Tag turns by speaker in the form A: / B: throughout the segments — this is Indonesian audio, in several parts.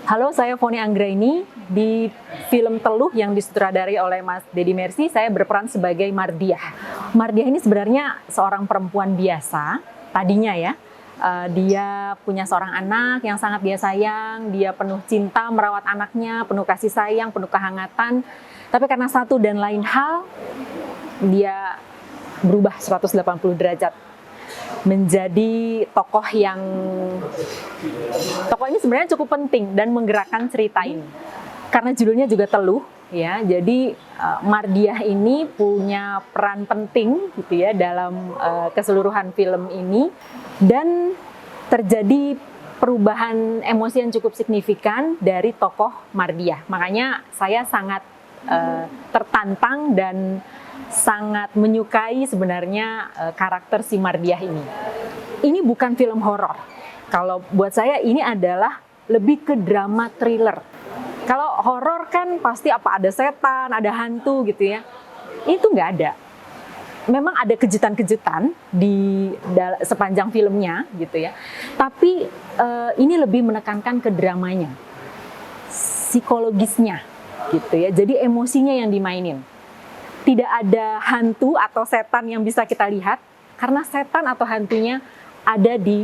A: Halo, saya Foni Anggraini. Di film Teluh yang disutradarai oleh Mas Deddy Mercy, saya berperan sebagai Mardiah. Mardiah ini sebenarnya seorang perempuan biasa, tadinya ya. Dia punya seorang anak yang sangat dia sayang, dia penuh cinta merawat anaknya, penuh kasih sayang, penuh kehangatan. Tapi karena satu dan lain hal, dia berubah 180 derajat. Menjadi tokoh ini sebenarnya cukup penting dan menggerakkan cerita ini. Karena judulnya juga Teluh, ya. Jadi Mardiah ini punya peran penting gitu ya dalam keseluruhan film ini, dan terjadi perubahan emosi yang cukup signifikan dari tokoh Mardiah. Makanya saya sangat tertantang dan sangat menyukai sebenarnya karakter si Mardiah ini. Ini bukan film horor. Kalau buat saya ini adalah lebih ke drama thriller. Kalau horor kan pasti ada setan, ada hantu gitu ya. Itu nggak ada. Memang ada kejutan-kejutan di sepanjang filmnya gitu ya. Tapi ini lebih menekankan ke dramanya, psikologisnya gitu ya. Jadi emosinya yang dimainin. Tidak ada hantu atau setan yang bisa kita lihat, karena setan atau hantunya ada di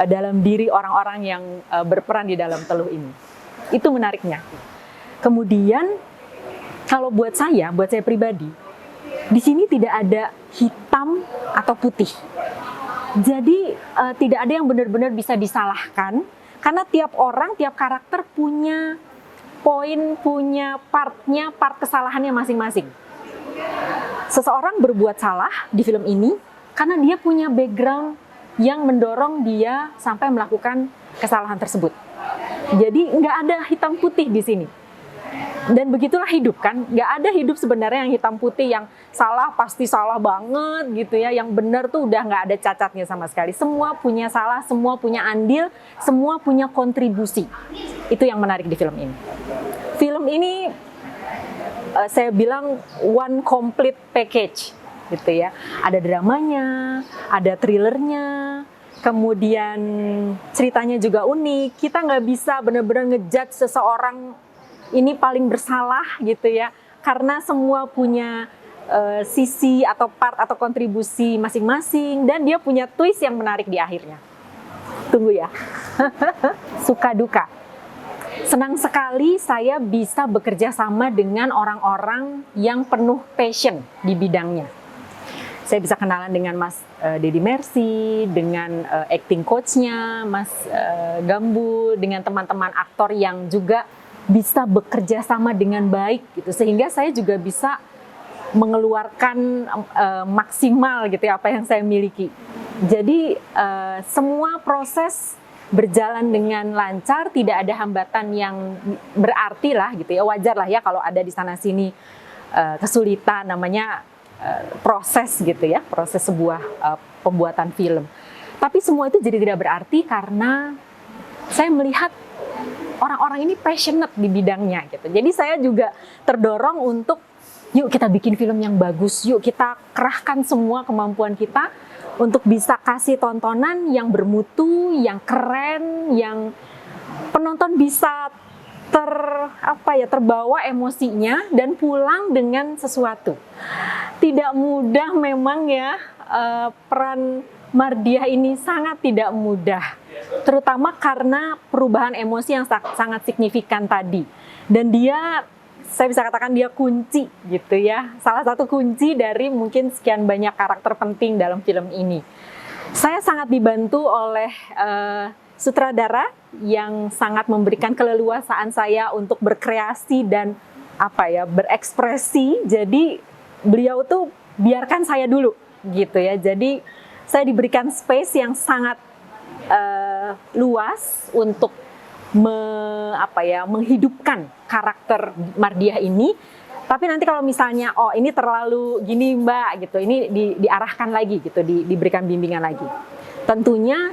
A: dalam diri orang-orang yang berperan di dalam Teluh ini. Itu menariknya. Kemudian kalau buat saya pribadi, di sini tidak ada hitam atau putih. Jadi tidak ada yang benar-benar bisa disalahkan, karena tiap orang, tiap karakter punya poin, punya part kesalahannya masing-masing. Seseorang berbuat salah di film ini karena dia punya background yang mendorong dia sampai melakukan kesalahan tersebut. Jadi nggak ada hitam putih di sini. Dan begitulah hidup kan, nggak ada hidup sebenarnya yang hitam putih, yang salah pasti salah banget gitu ya, yang benar tuh udah nggak ada cacatnya sama sekali. Semua punya salah, semua punya andil, semua punya kontribusi. Itu yang menarik di film ini. Film ini saya bilang one complete package gitu ya. Ada dramanya, ada thrillernya, kemudian ceritanya juga unik. Kita nggak bisa benar-benar ngejudge seseorang ini paling bersalah gitu ya, karena semua punya sisi atau part atau kontribusi masing-masing, dan dia punya twist yang menarik di akhirnya. Tunggu ya. Suka duka. Senang sekali saya bisa bekerja sama dengan orang-orang yang penuh passion di bidangnya. Saya bisa kenalan dengan Mas Deddy Mercy, dengan acting coach-nya, Mas Gambu, dengan teman-teman aktor yang juga bisa bekerja sama dengan baik gitu, sehingga saya juga bisa mengeluarkan maksimal gitu ya apa yang saya miliki. Jadi semua proses berjalan dengan lancar, tidak ada hambatan yang berarti lah gitu ya. Wajar lah ya kalau ada di sana sini kesulitan, namanya proses gitu ya, proses sebuah pembuatan film. Tapi semua itu jadi tidak berarti karena saya melihat orang-orang ini passionate di bidangnya gitu. Jadi saya juga terdorong untuk yuk kita bikin film yang bagus, yuk kita kerahkan semua kemampuan kita untuk bisa kasih tontonan yang bermutu, yang keren, yang penonton bisa terbawa emosinya dan pulang dengan sesuatu. Tidak mudah memang ya, peran Mardiah ini sangat tidak mudah, terutama karena perubahan emosi yang sangat signifikan tadi. Dan dia, saya bisa katakan dia kunci gitu ya, salah satu kunci dari mungkin sekian banyak karakter penting dalam film ini. Saya sangat dibantu oleh sutradara yang sangat memberikan keleluasaan saya untuk berkreasi dan berekspresi. Jadi beliau tuh biarkan saya dulu gitu ya. Jadi saya diberikan space yang sangat luas untuk menghidupkan karakter Mardiah ini. Tapi nanti kalau misalnya ini terlalu gini Mbak gitu, ini diarahkan lagi gitu, diberikan bimbingan lagi. Tentunya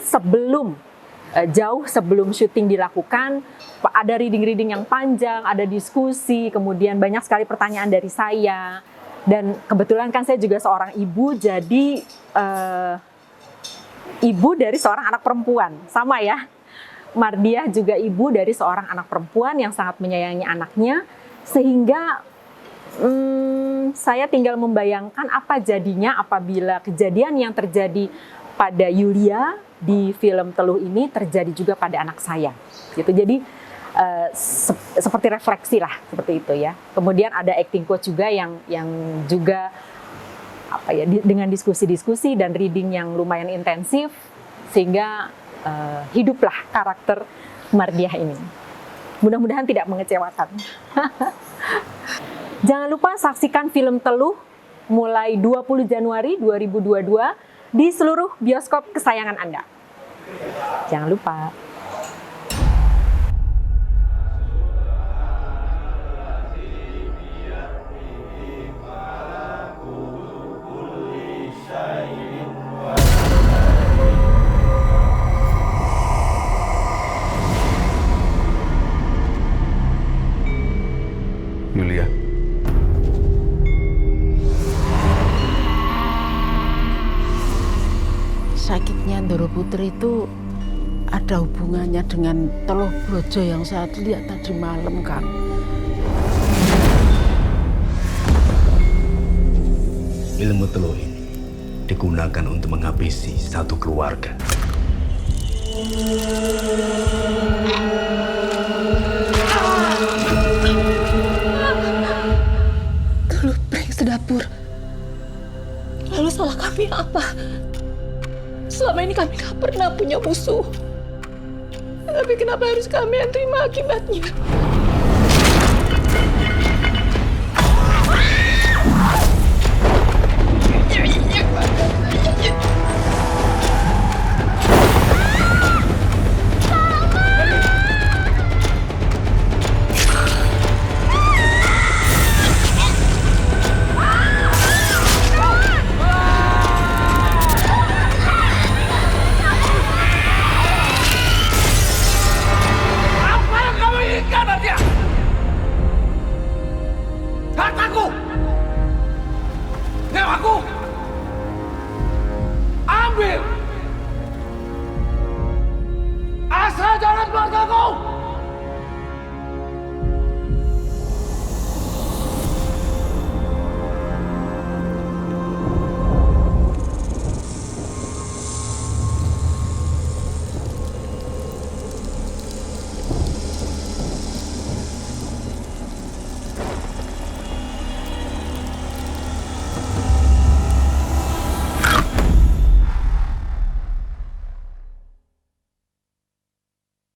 A: jauh sebelum syuting dilakukan, ada reading yang panjang, ada diskusi, kemudian banyak sekali pertanyaan dari saya. Dan kebetulan kan saya juga seorang ibu, jadi ibu dari seorang anak perempuan, sama ya. Mardiah juga ibu dari seorang anak perempuan yang sangat menyayangi anaknya, sehingga saya tinggal membayangkan apa jadinya apabila kejadian yang terjadi pada Yulia di film Teluh ini terjadi juga pada anak saya. Gitu. Jadi seperti refleksi lah, seperti itu ya. Kemudian ada acting coach juga yang juga dengan diskusi-diskusi dan reading yang lumayan intensif, sehingga hiduplah karakter Mardiah ini. Mudah-mudahan tidak mengecewakan. Jangan lupa saksikan film Teluh mulai 20 Januari 2022 di seluruh bioskop kesayangan Anda. Jangan lupa.
B: Yulia.
C: Sakitnya Ndoro Putri itu ada hubungannya dengan Teluh Brojo yang saya lihat tadi malam, Kang.
B: Ilmu teluh ini digunakan untuk menghabisi satu keluarga.
D: Teluh Pring sedapur. Lalu salah kami apa? Selama ini kami gak pernah punya musuh. Tapi kenapa harus kami yang terima akibatnya?